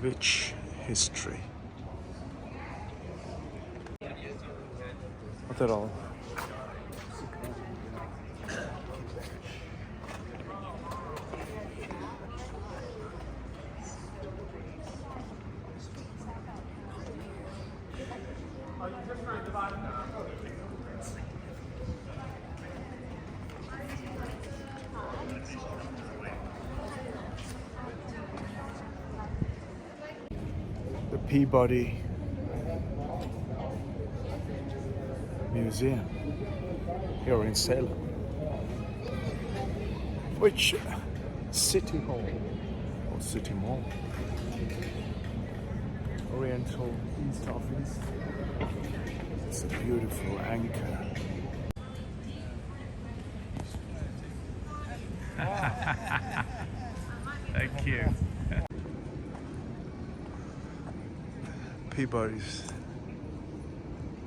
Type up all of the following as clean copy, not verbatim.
witch history. Not at all. The Peabody Museum here in Salem, which City Hall or City Mall, Oriental East Office. It's a beautiful anchor. Thank you. Peabody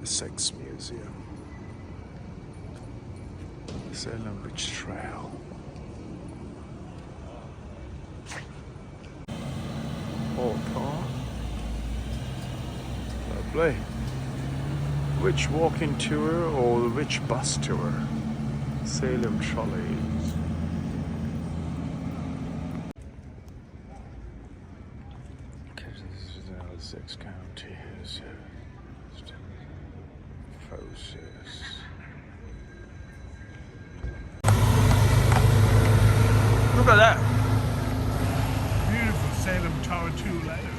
Essex Museum, Salem Beach Trail. All car. Lovely. Which walking tour or which bus tour? Salem trolleys. Essex County has process. Look at that! Beautiful Salem Tower 2 letters.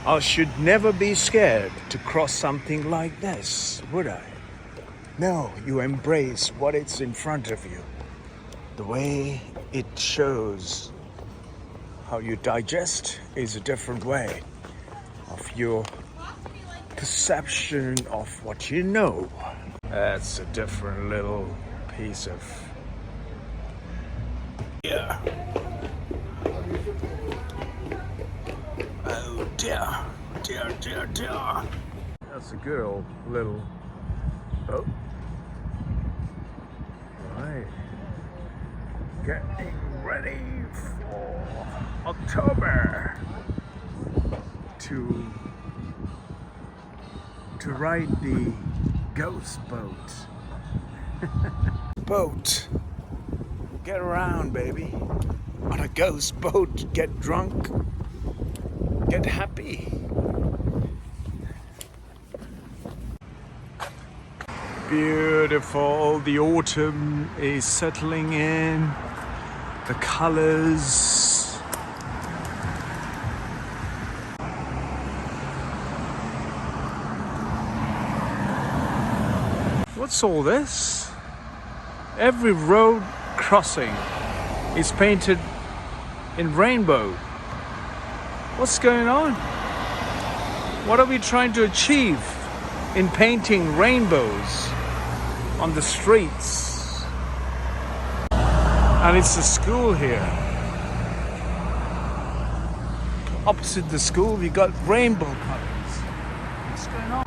I should never be scared to cross something like this, would I? No, you embrace what is in front of you. The way it shows how you digest is a different way of your perception of what you know. That's a different little piece of... Yeah. Oh dear, dear, dear, dear. That's a good old little... Oh. Right. Getting ready for October to ride the ghost boat. Boat. Get around, baby. On a ghost boat, get drunk. Get happy. Beautiful. The autumn is settling in. The colors. What's all this? Every road crossing is painted in rainbow. What's going on? What are we trying to achieve in painting rainbows on the streets? And it's a school here. Opposite the school, we got rainbow colors. What's going on?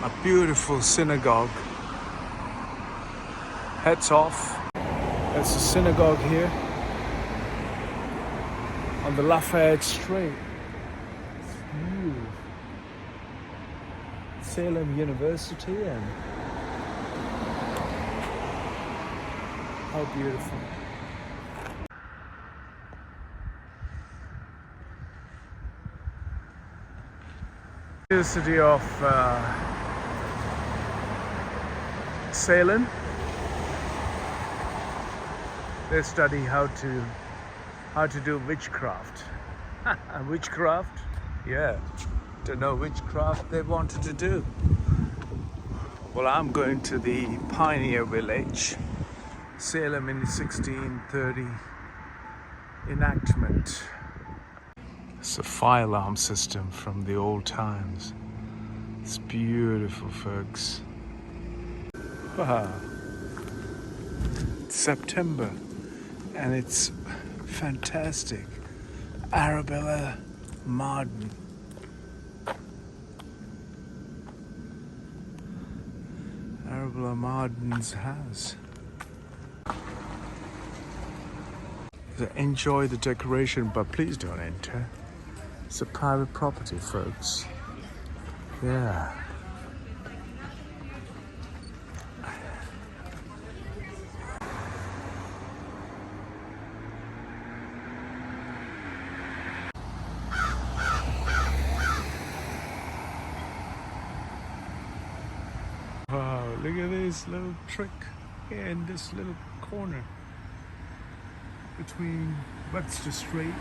A beautiful synagogue. Heads off. There's a synagogue here on the Lafayette Street. Salem University, and how beautiful. University of Salem. They study how to do witchcraft. Witchcraft? Yeah. To know witchcraft they wanted to do. Well, I'm going to the pioneer village, Salem in the 1630 enactment. It's a fire alarm system from the old times. It's beautiful, folks. Wow. It's September and it's fantastic. Arabella Marden. Traveler Martin's house. So enjoy the decoration, but please don't enter. It's a private property, folks. Yeah. Wow, look at this little trick here in this little corner between Webster Street